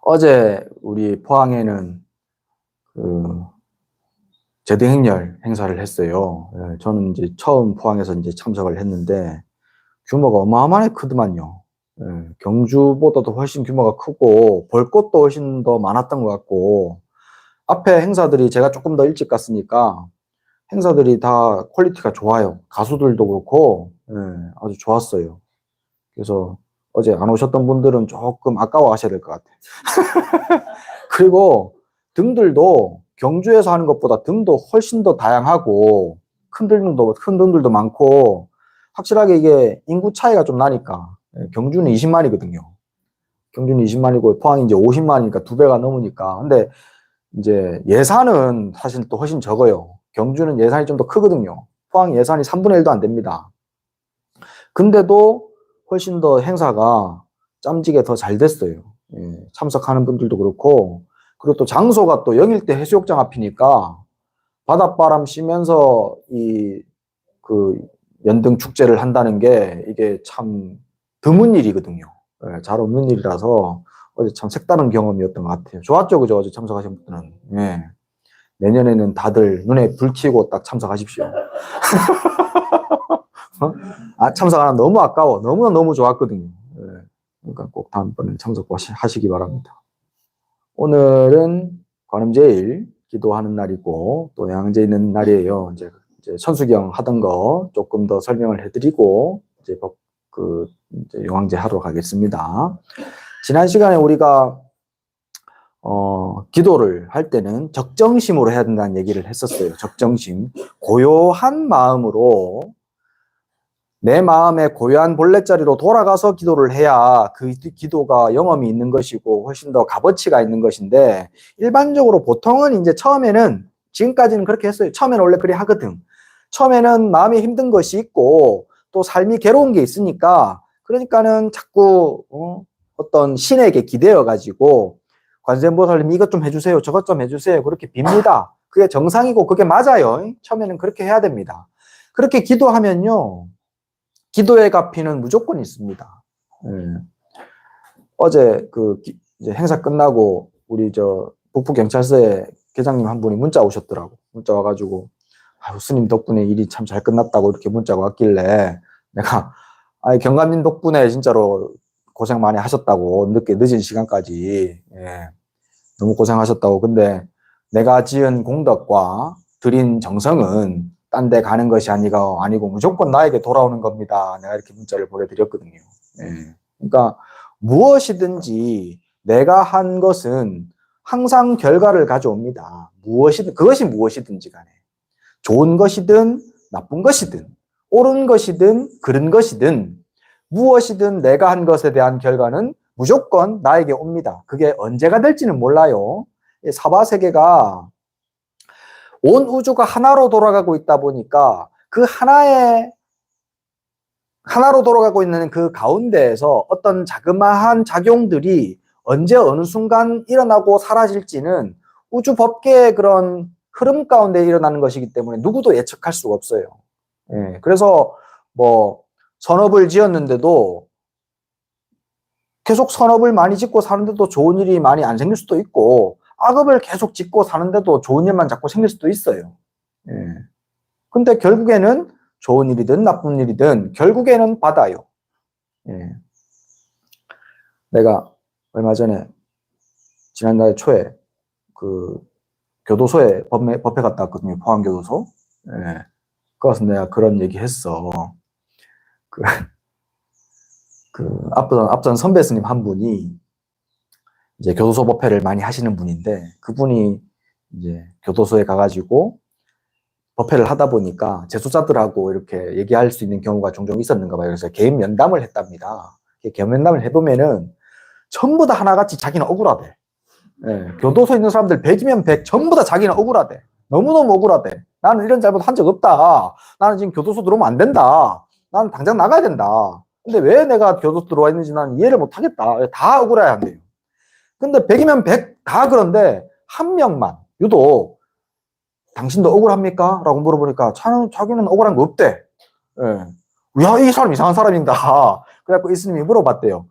어제 우리 포항에는 그 제등행렬 행사를 했어요. 예, 저는 이제 처음 포항에서 이제 참석을 했는데 규모가 어마어마하게 크더만요. 예, 경주보다도 훨씬 규모가 크고 볼 것도 훨씬 더 많았던 것 같고 앞에 행사들이 제가 조금 더 일찍 갔으니까 행사들이 다 퀄리티가 좋아요. 가수들도 그렇고 예, 아주 좋았어요. 그래서 어제 안 오셨던 분들은 조금 아까워하셔야 될 것 같아요. 그리고 등들도 경주에서 하는 것보다 등도 훨씬 더 다양하고 큰 등들도 많고 확실하게 이게 인구 차이가 좀 나니까 경주는 20만이거든요. 경주는 20만이고 포항이 이제 50만이니까 두 배가 넘으니까. 근데 이제 예산은 사실 또 훨씬 적어요. 경주는 예산이 좀 더 크거든요. 포항 예산이 3분의 1도 안 됩니다. 근데도 훨씬 더 행사가 짬지게 더 잘 됐어요. 예, 참석하는 분들도 그렇고, 그리고 또 장소가 또 영일대 해수욕장 앞이니까 바닷바람 쐬면서 그 연등 축제를 한다는 게 이게 참 드문 일이거든요. 예, 잘 없는 일이라서 어제 참 색다른 경험이었던 것 같아요. 좋았죠, 그죠? 어제 참석하신 분들은. 예. 내년에는 다들 눈에 불 켜고 딱 참석하십시오. 어? 참석하면 너무 아까워. 너무너무 좋았거든요. 예. 그러니까 꼭 다음번에 참석하시기 바랍니다. 오늘은 관음제일 기도하는 날이고 또 양재 있는 날이에요. 이제 천수경 하던 거 조금 더 설명을 해드리고 이제 이제 영왕제 하러 가겠습니다. 지난 시간에 우리가 기도를 할 때는 적정심으로 해야 된다는 얘기를 했었어요. 적정심. 고요한 마음으로 내 마음의 고요한 본래자리로 돌아가서 기도를 해야 그 기도가 영험이 있는 것이고 훨씬 더 값어치가 있는 것인데 일반적으로 보통은 이제 처음에는 지금까지는 그렇게 했어요. 처음에는 원래 그래 하거든. 처음에는 마음이 힘든 것이 있고 또 삶이 괴로운 게 있으니까 그러니까는 자꾸 어떤 신에게 기대어 가지고 관세음보살님 이것 좀 해주세요. 저것 좀 해주세요. 그렇게 빕니다. 그게 정상이고 그게 맞아요. 처음에는 그렇게 해야 됩니다. 그렇게 기도하면요. 기도의 값이는 무조건 있습니다. 예. 어제 이제 행사 끝나고 우리 북부경찰서에 계장님 한 분이 문자 오셨더라고. 문자 와가지고 아유, 스님 덕분에 일이 참 잘 끝났다고 이렇게 문자가 왔길래 내가 경감님 덕분에 진짜로 고생 많이 하셨다고 늦은 시간까지 너무 고생하셨다고. 근데 내가 지은 공덕과 드린 정성은 딴 데 가는 것이 아니고 무조건 나에게 돌아오는 겁니다. 내가 이렇게 문자를 보내드렸거든요. 예. 그러니까 무엇이든지 내가 한 것은 항상 결과를 가져옵니다. 그것이 무엇이든지 간에. 좋은 것이든 나쁜 것이든 옳은 것이든 그른 것이든 무엇이든 내가 한 것에 대한 결과는 무조건 나에게 옵니다. 그게 언제가 될지는 몰라요. 사바세계가 온 우주가 하나로 돌아가고 있다 보니까 그 하나로 돌아가고 있는 그 가운데에서 어떤 자그마한 작용들이 언제 어느 순간 일어나고 사라질지는 우주 법계의 그런 흐름 가운데 일어나는 것이기 때문에 누구도 예측할 수가 없어요. 예, 그래서 선업을 지었는데도 계속 선업을 많이 짓고 사는데도 좋은 일이 많이 안 생길 수도 있고 악업을 계속 짓고 사는데도 좋은 일만 자꾸 생길 수도 있어요. 예. 근데 결국에는 좋은 일이든 나쁜 일이든 결국에는 받아요. 예. 내가 얼마 전에 지난달 초에 그 교도소에 법회 갔다 왔거든요. 포항교도소. 예. 그래서 내가 그런 얘기 했어. 앞선 선배 스님 한 분이 이제 교도소 법회를 많이 하시는 분인데 그분이 이제 교도소에 가가지고 법회를 하다 보니까 재소자들하고 이렇게 얘기할 수 있는 경우가 종종 있었는가 봐요. 그래서 개인 면담을 했답니다. 개인 면담을 해보면은 전부 다 하나같이 자기는 억울하대. 예, 교도소에 있는 사람들 100이면 100 전부 다 자기는 억울하대. 너무너무 억울하대. 나는 이런 잘못 한 적 없다. 나는 지금 교도소 들어오면 안 된다. 나는 당장 나가야 된다. 근데 왜 내가 교도소 들어와 있는지 나는 이해를 못 하겠다. 다 억울해야 한대요. 근데 100이면 100 다 그런데 한 명만 유독 당신도 억울합니까? 라고 물어보니까 자기는 억울한 거 없대. 예. 야, 이 사람 이상한 사람인다. 그래갖고 이 스님이 물어봤대요.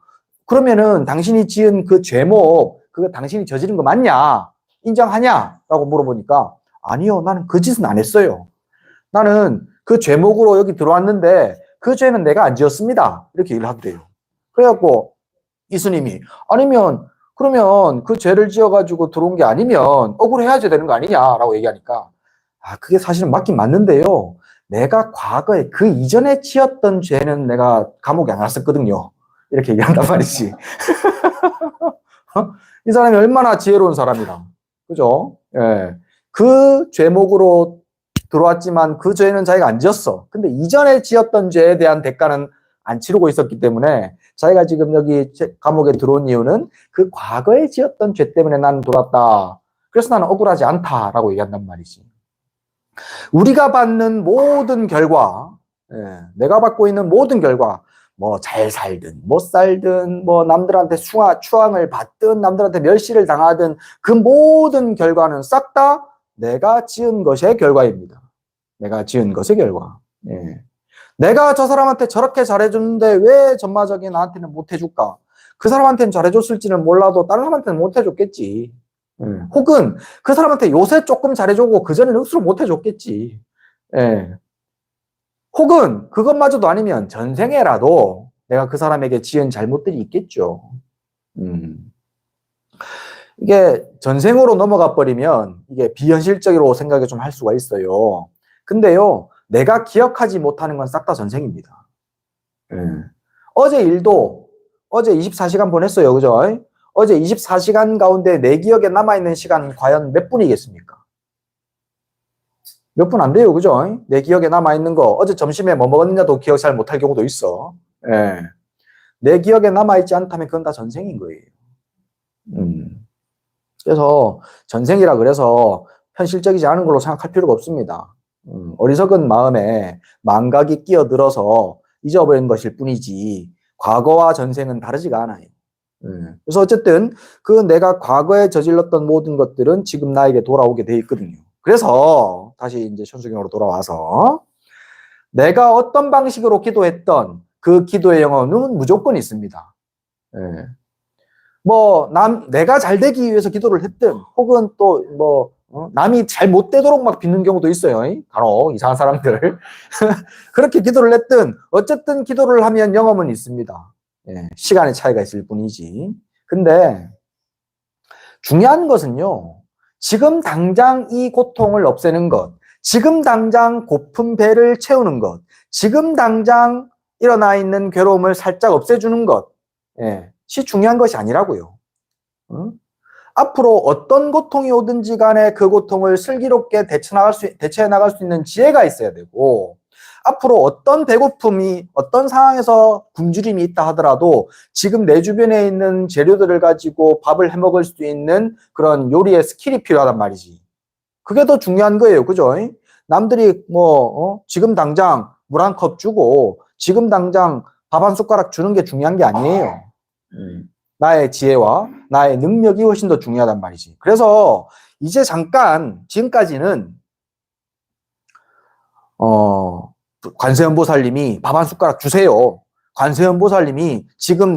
그러면은 당신이 지은 그 죄목 그거 당신이 저지른 거 맞냐? 인정하냐? 라고 물어보니까 아니요, 나는 그 짓은 안 했어요. 나는 그 죄목으로 여기 들어왔는데 그 죄는 내가 안 지었습니다. 이렇게 얘기를 하더래요. 그래갖고 이스님이 아니면 그러면 그 죄를 지어가지고 들어온 게 아니면 억울해야지 되는 거 아니냐라고 얘기하니까 그게 사실은 맞긴 맞는데요. 내가 과거에 그 이전에 지었던 죄는 내가 감옥에 안 갔었거든요. 이렇게 얘기한단 말이지. 이 사람이 얼마나 지혜로운 사람이다. 그죠? 예. 그 죄목으로 들어왔지만 그 죄는 자기가 안 지었어. 근데 이전에 지었던 죄에 대한 대가는 안 치르고 있었기 때문에 자기가 지금 여기 감옥에 들어온 이유는 그 과거에 지었던 죄 때문에 나는 들어왔다. 그래서 나는 억울하지 않다라고 얘기한단 말이지. 우리가 받는 모든 결과, 내가 받고 있는 모든 결과, 뭐 잘 살든 못 살든 뭐 남들한테 추앙을 받든 남들한테 멸시를 당하든 그 모든 결과는 싹 다 내가 지은 것의 결과입니다. 내가 지은 것의 결과. 내가 저 사람한테 저렇게 잘해줬는데 왜 전마저기 나한테는 못해줄까? 그 사람한테는 잘해줬을지는 몰라도 다른 사람한테는 못해줬겠지. 혹은 그 사람한테 요새 조금 잘해주고 그전에는 억수로 못해줬겠지. 혹은 그것마저도 아니면 전생에라도 내가 그 사람에게 지은 잘못들이 있겠죠. 이게 전생으로 넘어가 버리면 이게 비현실적으로 생각을 좀 할 수가 있어요. 근데요, 내가 기억하지 못하는 건 싹 다 전생입니다. 어제 일도 어제 24시간 보냈어요. 그죠? 어제 24시간 가운데 내 기억에 남아있는 시간 과연 몇 분이겠습니까? 몇 분 안 돼요. 그죠? 내 기억에 남아있는 거 어제 점심에 뭐 먹었느냐도 기억 잘 못할 경우도 있어. 내 기억에 남아있지 않다면 그건 다 전생인 거예요. 그래서 전생이라 그래서 현실적이지 않은 걸로 생각할 필요가 없습니다. 어리석은 마음에 망각이 끼어들어서 잊어버린 것일 뿐이지 과거와 전생은 다르지가 않아요. 그래서 어쨌든 그 내가 과거에 저질렀던 모든 것들은 지금 나에게 돌아오게 돼 있거든요. 그래서 다시 이제 현수경으로 돌아와서 내가 어떤 방식으로 기도했던 그 기도의 영혼은 무조건 있습니다. 내가 잘 되기 위해서 기도를 했든 혹은 또 남이 잘 못 되도록 막 빚는 경우도 있어요. 간혹 이상한 사람들. 그렇게 기도를 했든 어쨌든 기도를 하면 영험은 있습니다. 시간의 차이가 있을 뿐이지. 근데 중요한 것은요. 지금 당장 이 고통을 없애는 것, 지금 당장 고픈 배를 채우는 것, 지금 당장 일어나 있는 괴로움을 살짝 없애주는 것이 중요한 것이 아니라고요. 앞으로 어떤 고통이 오든지 간에 그 고통을 슬기롭게 대처해 나갈 수 있는 지혜가 있어야 되고, 앞으로 어떤 배고픔이 어떤 상황에서 굶주림이 있다 하더라도 지금 내 주변에 있는 재료들을 가지고 밥을 해 먹을 수 있는 그런 요리의 스킬이 필요하단 말이지. 그게 더 중요한 거예요. 그죠? 남들이 지금 당장 물 한 컵 주고 지금 당장 밥 한 숟가락 주는 게 중요한 게 아니에요. 나의 지혜와 나의 능력이 훨씬 더 중요하단 말이지. 그래서 이제 잠깐 지금까지는 관세음보살님이 밥 한 숟가락 주세요. 관세음보살님이 지금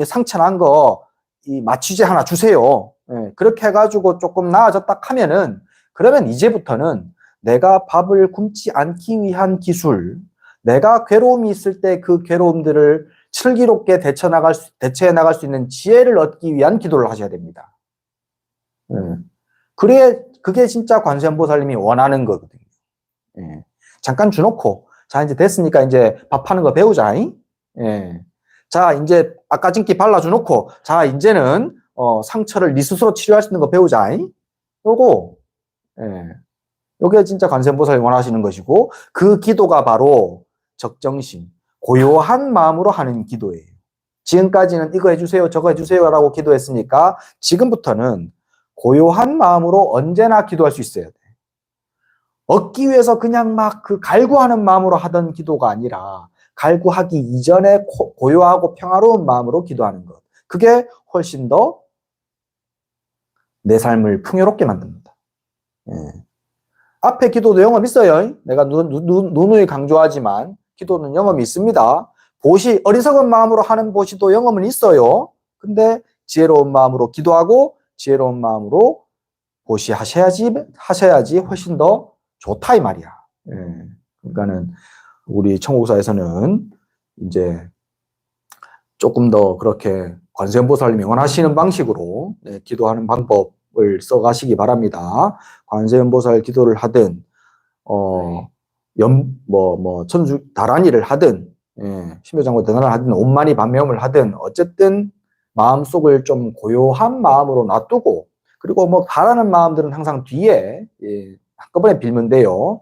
이 상처난 거 이 마취제 하나 주세요. 그렇게 해가지고 조금 나아졌다 하면은 그러면 이제부터는 내가 밥을 굶지 않기 위한 기술, 내가 괴로움이 있을 때 그 괴로움들을 슬기롭게 대처해 나갈 수 있는 지혜를 얻기 위한 기도를 하셔야 됩니다. 그게 진짜 관세음보살님이 원하는 거거든요. 잠깐 주놓고, 자, 이제 됐으니까 이제 밥하는 거 배우자. 자, 이제 아까 진기 발라주놓고, 자, 이제는 상처를 네 스스로 치료할 수 있는 거 배우자. 요게 진짜 관세음보살이 원하시는 것이고, 그 기도가 바로 적정심, 고요한 마음으로 하는 기도예요. 지금까지는 이거 해주세요, 저거 해주세요 라고 기도했으니까 지금부터는 고요한 마음으로 언제나 기도할 수 있어야 돼. 얻기 위해서 그냥 막 그 갈구하는 마음으로 하던 기도가 아니라 갈구하기 이전에 고요하고 평화로운 마음으로 기도하는 것. 그게 훨씬 더 내 삶을 풍요롭게 만듭니다. 앞에 기도도 영험 있어요. 내가 누누이 강조하지만 기도는 영험이 있습니다. 어리석은 마음으로 하는 보시도 영험은 있어요. 근데 지혜로운 마음으로 기도하고 지혜로운 마음으로 하셔야지 훨씬 더 좋다 이 말이야. 예. 그러니까는 우리 청구사에서는 이제 조금 더 그렇게 관세음보살님이 원하시는 방식으로 기도하는 방법을 써가시기 바랍니다. 관세음보살 기도를 하든 천주 다란이를 하든 신묘장고 대단을 하든 온만이 반매음을 하든 어쨌든 마음속을 좀 고요한 마음으로 놔두고 그리고 뭐 바라는 마음들은 항상 뒤에 한꺼번에 빌면 돼요.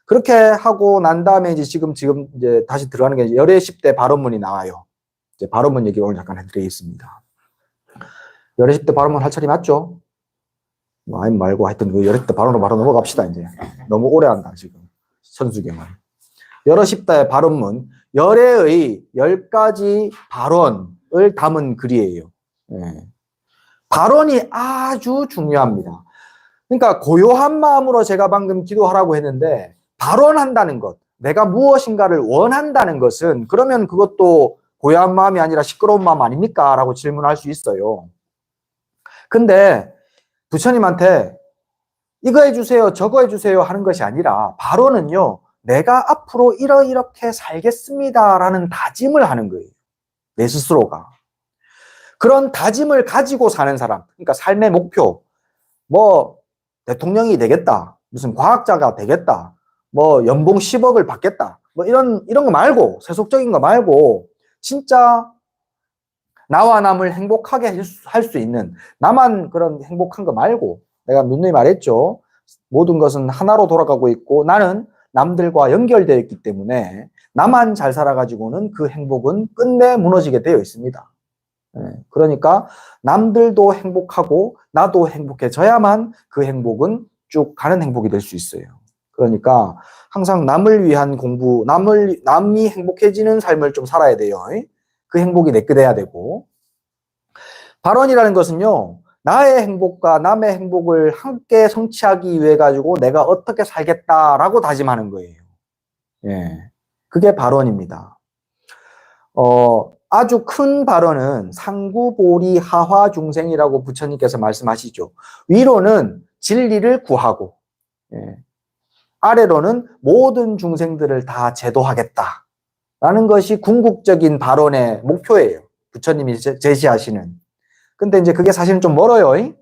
그렇게 하고 난 다음에 이제 지금 이제 다시 들어가는 게 열애 10대 발언문이 나와요. 이제 발언문 얘기를 오늘 잠깐 해드리겠습니다. 열애 10대 발언문 할 차례 맞죠? 뭐 아니 말고 하여튼 그 열애 10대 발언으로 바로 넘어갑시다 이제. 너무 오래 한다 지금 천수경은. 열애 10대 발언문 열애의 10가지 발언을 담은 글이에요. 발언이 아주 중요합니다. 그러니까 고요한 마음으로 제가 방금 기도하라고 했는데 발언한다는 것, 내가 무엇인가를 원한다는 것은 그러면 그것도 고요한 마음이 아니라 시끄러운 마음 아닙니까? 라고 질문할 수 있어요. 근데 부처님한테 이거 해주세요, 저거 해주세요 하는 것이 아니라 발언은요, 내가 앞으로 이렇게 살겠습니다 라는 다짐을 하는 거예요. 내 스스로가. 그런 다짐을 가지고 사는 사람, 그러니까 삶의 목표, 뭐 대통령이 되겠다, 무슨 과학자가 되겠다, 뭐 연봉 10억을 받겠다, 뭐 이런 거 말고, 세속적인 거 말고 진짜 나와 남을 행복하게 할 수 있는, 나만 그런 행복한 거 말고, 내가 누누이 말했죠. 모든 것은 하나로 돌아가고 있고 나는 남들과 연결되어 있기 때문에 나만 잘 살아가지고는 그 행복은 끝내 무너지게 되어 있습니다. 그러니까 남들도 행복하고 나도 행복해져야만 그 행복은 쭉 가는 행복이 될 수 있어요. 그러니까 항상 남을 위한 공부, 남이 행복해지는 삶을 좀 살아야 돼요. 그 행복이 내 게 돼야 되고. 발언이라는 것은요, 나의 행복과 남의 행복을 함께 성취하기 위해 가지고 내가 어떻게 살겠다라고 다짐하는 거예요. 그게 발언입니다. 아주 큰 발언은 상구보리 하화중생이라고 부처님께서 말씀하시죠. 위로는 진리를 구하고, 아래로는 모든 중생들을 다 제도하겠다라는 것이 궁극적인 발언의 목표예요. 부처님이 제시하시는. 근데 이제 그게 사실은 좀 멀어요.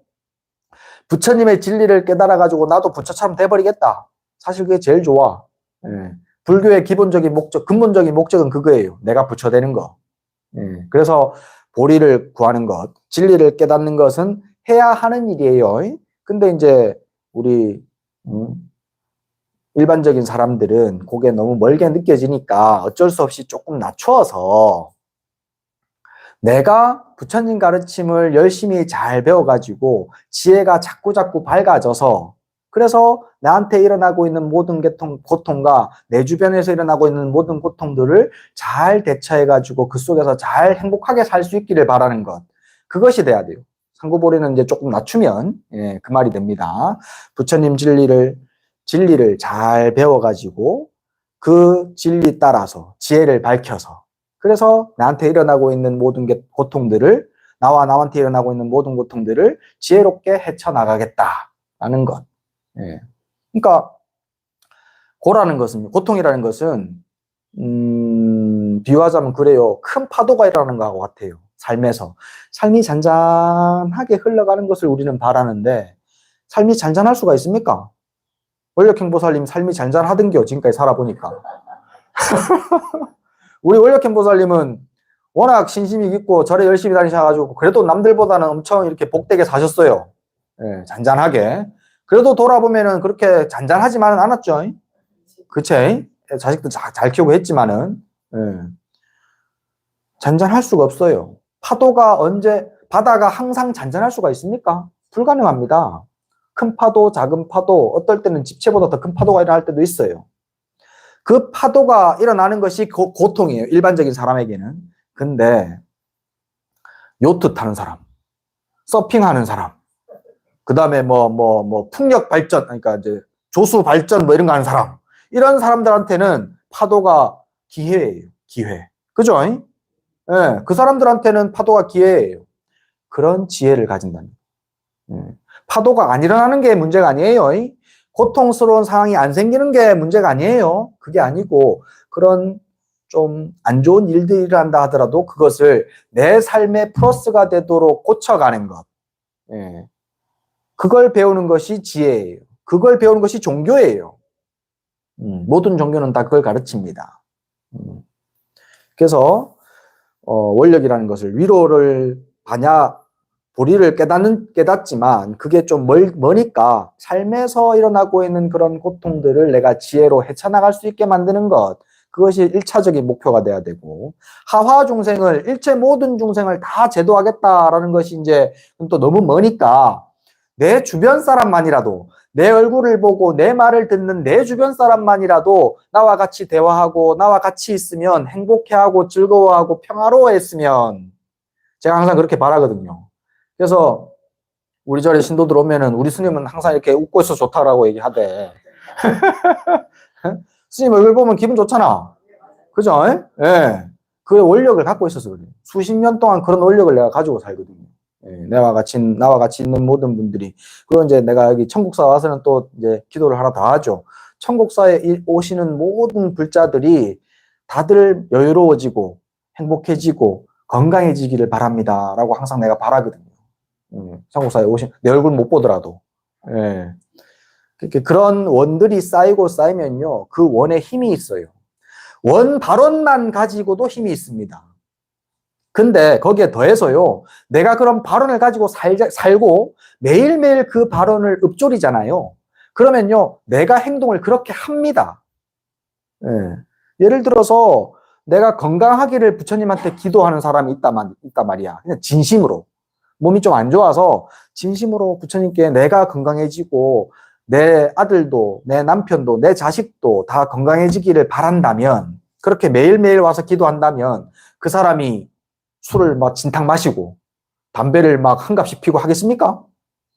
부처님의 진리를 깨달아가지고 나도 부처처럼 돼버리겠다. 사실 그게 제일 좋아. 불교의 기본적인 목적, 근본적인 목적은 그거예요. 내가 부처 되는 거. 그래서 보리를 구하는 것, 진리를 깨닫는 것은 해야 하는 일이에요. 근데 이제 우리 일반적인 사람들은 그게 너무 멀게 느껴지니까 어쩔 수 없이 조금 낮추어서 내가 부처님 가르침을 열심히 잘 배워가지고 지혜가 자꾸 밝아져서 그래서 나한테 일어나고 있는 모든 고통과 내 주변에서 일어나고 있는 모든 고통들을 잘 대처해가지고 그 속에서 잘 행복하게 살 수 있기를 바라는 것. 그것이 돼야 돼요. 상구보리는 이제 조금 낮추면 그 말이 됩니다. 부처님 진리를 잘 배워가지고 그 진리 따라서 지혜를 밝혀서 그래서 나한테 일어나고 있는 모든 고통들을 나와 남한테 일어나고 있는 모든 고통들을 지혜롭게 헤쳐나가겠다라는 것. 그러니까 고통이라는 것은 비유하자면 그래요. 큰 파도가 일어나는 것과 같아요. 삶이 잔잔하게 흘러가는 것을 우리는 바라는데 삶이 잔잔할 수가 있습니까? 원력행보살님 삶이 잔잔하던겨 지금까지 살아보니까. 우리 원력행보살님은 워낙 신심이 깊고 절에 열심히 다니셔가지고 그래도 남들보다는 엄청 이렇게 복되게 사셨어요. 잔잔하게. 그래도 돌아보면은 그렇게 잔잔하지만은 않았죠. 그치? 자식도 잘 키우고 했지만은 잔잔할 수가 없어요. 바다가 항상 잔잔할 수가 있습니까? 불가능합니다. 큰 파도, 작은 파도, 어떨 때는 집채보다 더 큰 파도가 일어날 때도 있어요. 그 파도가 일어나는 것이 고통이에요. 일반적인 사람에게는. 근데 요트 타는 사람, 서핑하는 사람, 그 다음에 풍력 발전, 그러니까 이제 조수 발전 이런 거 하는 사람, 이런 사람들한테는 파도가 기회예요. 기회. 그죠? 그 사람들한테는 파도가 기회예요. 그런 지혜를 가진다는 거예요. 파도가 안 일어나는 게 문제가 아니에요. 고통스러운 상황이 안 생기는 게 문제가 아니에요. 그게 아니고 그런 좀 안 좋은 일들이 일어난다 하더라도 그것을 내 삶의 플러스가 되도록 고쳐가는 것. 그걸 배우는 것이 지혜예요. 그걸 배우는 것이 종교예요. 모든 종교는 다 그걸 가르칩니다. 그래서 원력이라는 것을 위로를 도리를 깨닫지만 그게 좀 머니까 삶에서 일어나고 있는 그런 고통들을 내가 지혜로 헤쳐나갈 수 있게 만드는 것, 그것이 1차적인 목표가 돼야 되고, 하화 중생을, 일체 모든 중생을 다 제도하겠다라는 것이 이제 또 너무 머니까 내 주변 사람만이라도, 내 얼굴을 보고 내 말을 듣는 내 주변 사람만이라도 나와 같이 대화하고 나와 같이 있으면 행복해하고 즐거워하고 평화로워했으면, 제가 항상 그렇게 바라거든요. 그래서 우리 절에 신도들 오면은 우리 스님은 항상 이렇게 웃고 있어 좋다라고 얘기하대. 스님 얼굴 보면 기분 좋잖아. 그죠? 예. 그 원력을 갖고 있어서 그래요. 수십 년 동안 그런 원력을 내가 가지고 살거든요. 나와 같이 있는 모든 분들이. 그리고 이제 내가 여기 천국사 와서는 또 이제 기도를 하나 더 하죠. 천국사에 오시는 모든 불자들이 다들 여유로워지고 행복해지고 건강해지기를 바랍니다. 라고 항상 내가 바라거든요. 천국사에 오신, 내 얼굴 못 보더라도. 예. 그런 원들이 쌓이면요. 그 원에 힘이 있어요. 원 발언만 가지고도 힘이 있습니다. 근데 거기에 더해서요. 내가 그런 발언을 가지고 살고 매일매일 그 발언을 읊조리잖아요. 그러면요. 내가 행동을 그렇게 합니다. 예. 예를 들어서 내가 건강하기를 부처님한테 기도하는 사람이 있단 말이야. 그냥 진심으로. 몸이 좀 안 좋아서 진심으로 부처님께 내가 건강해지고 내 아들도 내 남편도 내 자식도 다 건강해지기를 바란다면, 그렇게 매일매일 와서 기도한다면 그 사람이 술을 막 진탕 마시고 담배를 막 한갑씩 피고 하겠습니까?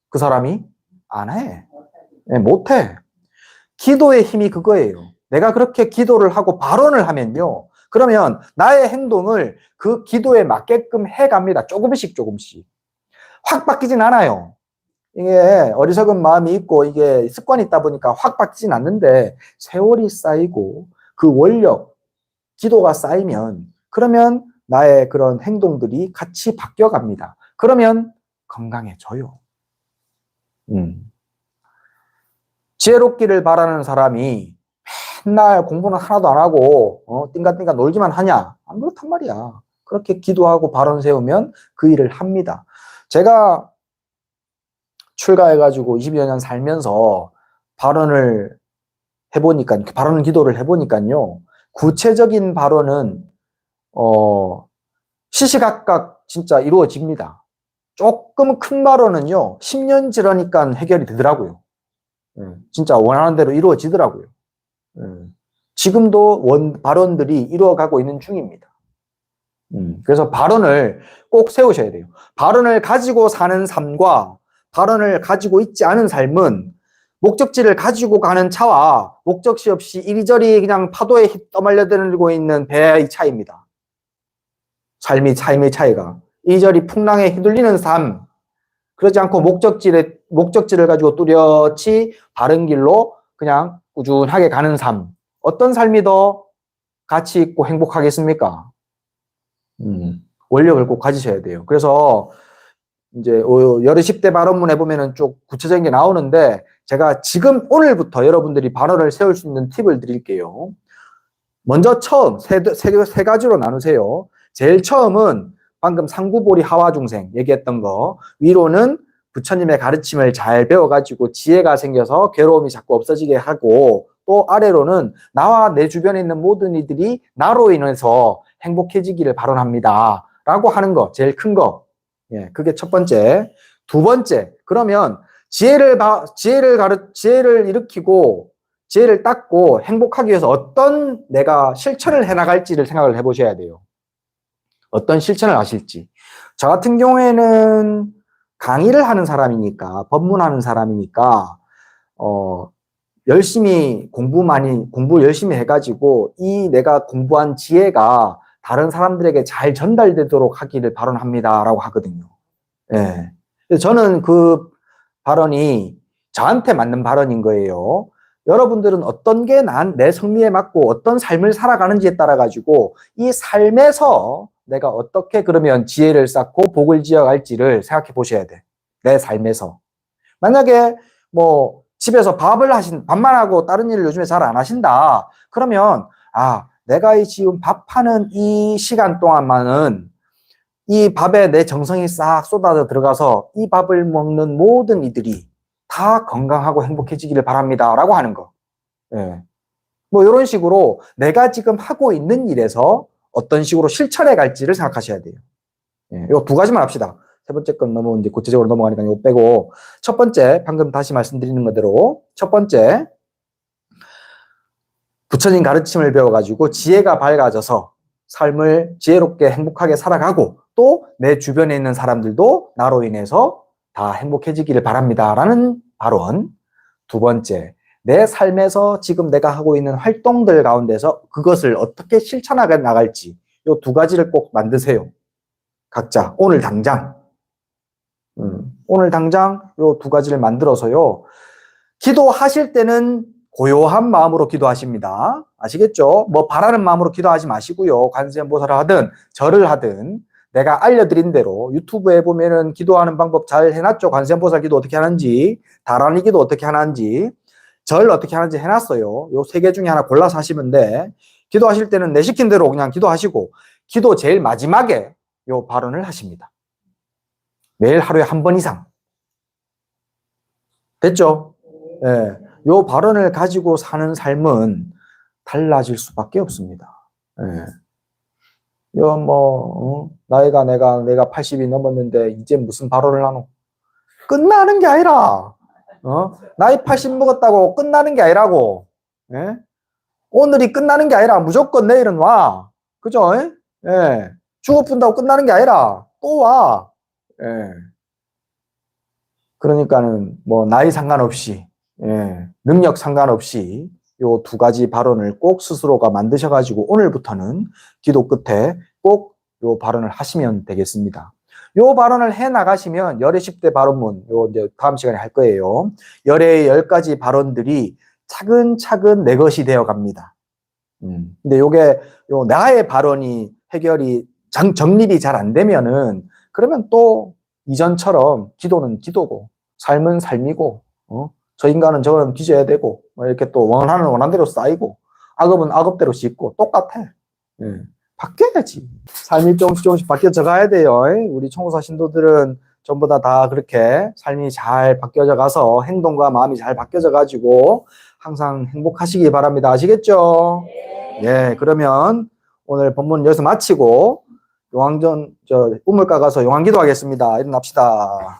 그 사람이 안 해. 못 해. 기도의 힘이 그거예요. 내가 그렇게 기도를 하고 발언을 하면요. 그러면 나의 행동을 그 기도에 맞게끔 해갑니다. 조금씩. 확 바뀌진 않아요. 이게 어리석은 마음이 있고 이게 습관이 있다 보니까 확 바뀌진 않는데, 세월이 쌓이고 그 원력, 기도가 쌓이면, 그러면 나의 그런 행동들이 같이 바뀌어갑니다. 그러면 건강해져요. 지혜롭기를 바라는 사람이 맨날 공부는 하나도 안 하고 띵가띵가 놀기만 하냐? 안 그렇단 말이야. 그렇게 기도하고 발언 세우면 그 일을 합니다. 제가 출가해가지고 20여 년 살면서 발언 기도를 해보니까요. 구체적인 발언은 시시각각 진짜 이루어집니다. 조금 큰 발언은요. 10년 지나니까 해결이 되더라고요. 진짜 원하는 대로 이루어지더라고요. 지금도 발언들이 이루어가고 있는 중입니다. 그래서 발언을 꼭 세우셔야 돼요. 발언을 가지고 사는 삶과 발언을 가지고 있지 않은 삶은 목적지를 가지고 가는 차와 목적지 없이 이리저리 그냥 파도에 떠말려들고 있는 배의 차이입니다. 삶의 차이가. 이리저리 풍랑에 휘둘리는 삶. 그러지 않고 목적지를 가지고 뚜렷이 바른 길로 그냥 꾸준하게 가는 삶. 어떤 삶이 더 가치 있고 행복하겠습니까? 원력을 꼭 가지셔야 돼요. 그래서 이제 여러 10대 발언문에 보면은 좀 구체적인 게 나오는데, 제가 지금 오늘부터 여러분들이 발언을 세울 수 있는 팁을 드릴게요. 먼저 처음 세 가지로 나누세요. 제일 처음은 방금 상구보리 하와중생 얘기했던 거, 위로는 부처님의 가르침을 잘 배워가지고 지혜가 생겨서 괴로움이 자꾸 없어지게 하고, 또 아래로는 나와 내 주변에 있는 모든 이들이 나로 인해서 행복해지기를 발언합니다 라고 하는 거, 제일 큰 거. 예, 그게 첫 번째. 두 번째, 그러면 지혜를 일으키고 지혜를 닦고 행복하기 위해서 어떤 내가 실천을 해나갈지를 생각을 해보셔야 돼요. 어떤 실천을 하실지. 저 같은 경우에는 강의를 하는 사람이니까, 법문하는 사람이니까 열심히 공부 열심히 해가지고 이 내가 공부한 지혜가 다른 사람들에게 잘 전달되도록 하기를 발언합니다 라고 하거든요. 예. 그래서 저는 그 발언이 저한테 맞는 발언인 거예요. 여러분들은 어떤 게 내 성미에 맞고 어떤 삶을 살아가는지에 따라 가지고 이 삶에서 내가 어떻게 그러면 지혜를 쌓고 복을 지어갈지를 생각해 보셔야 돼. 내 삶에서. 만약에 뭐 집에서 밥만 하고 다른 일을 요즘에 잘 안 하신다. 그러면 내가 지금 밥하는 이 시간 동안만은 이 밥에 내 정성이 싹 쏟아져 들어가서 이 밥을 먹는 모든 이들이 다 건강하고 행복해지기를 바랍니다. 라고 하는 거. 예. 뭐 이런 식으로 내가 지금 하고 있는 일에서 어떤 식으로 실천해 갈지를 생각하셔야 돼요. 예. 요 두 가지만 합시다. 세 번째 건 너무 이제 구체적으로 넘어가니까 이거 빼고. 첫 번째, 방금 다시 말씀드리는 것대로 첫 번째, 부처님 가르침을 배워가지고 지혜가 밝아져서 삶을 지혜롭게 행복하게 살아가고 또 내 주변에 있는 사람들도 나로 인해서 다 행복해지기를 바랍니다. 라는 발언. 두 번째, 내 삶에서 지금 내가 하고 있는 활동들 가운데서 그것을 어떻게 실천하게 나갈지 이 두 가지를 꼭 만드세요. 각자 오늘 당장 오늘 당장 이 두 가지를 만들어서요. 기도하실 때는 고요한 마음으로 기도하십니다. 아시겠죠? 뭐 바라는 마음으로 기도하지 마시고요. 관세음보살을 하든 절을 하든 내가 알려드린 대로 유튜브에 보면은 기도하는 방법 잘 해놨죠. 관세음보살 기도 어떻게 하는지, 다라니 기도 어떻게 하는지, 절 어떻게 하는지 해놨어요. 요 세 개 중에 하나 골라서 하시면 돼. 기도하실 때는 내 시킨 대로 그냥 기도하시고 기도 제일 마지막에 요 발언을 하십니다. 매일 하루에 한 번 이상. 됐죠? 예. 요 발언을 가지고 사는 삶은 달라질 수밖에 없습니다. 예. 이건 나이가 내가 80이 넘었는데 이제 무슨 발언을 하노? 끝나는 게 아니라, 나이 80 먹었다고 끝나는 게 아니라고. 예? 오늘이 끝나는 게 아니라 무조건 내일은 와. 그죠? 예. 죽어푼다고 끝나는 게 아니라 또 와. 예. 그러니까는 뭐 나이 상관없이, 능력 상관없이 요 두 가지 발언을 꼭 스스로가 만드셔가지고 오늘부터는 기도 끝에 꼭 요 발언을 하시면 되겠습니다. 요 발언을 해 나가시면 열의 10대 발언문, 요 이제 다음 시간에 할 거예요. 열의 10가지 발언들이 차근차근 내 것이 되어 갑니다. 근데 요게 요 나의 발언이 해결이 정립이 잘 안 되면은 그러면 또 이전처럼 기도는 기도고 삶은 삶이고 저 인간은 저거는 뒤져야 되고 이렇게 또 원한대로 쌓이고 악업은 악업대로 씻고 똑같아. 바뀌어야지. 삶이 조금씩 바뀌어져 가야 돼요. 우리 청구사 신도들은 전부 다 그렇게 삶이 잘 바뀌어져 가서 행동과 마음이 잘 바뀌어져 가지고 항상 행복하시기 바랍니다. 아시겠죠? 예, 그러면 오늘 본문 여기서 마치고 우물가 가서 용왕기도 하겠습니다. 일어납시다.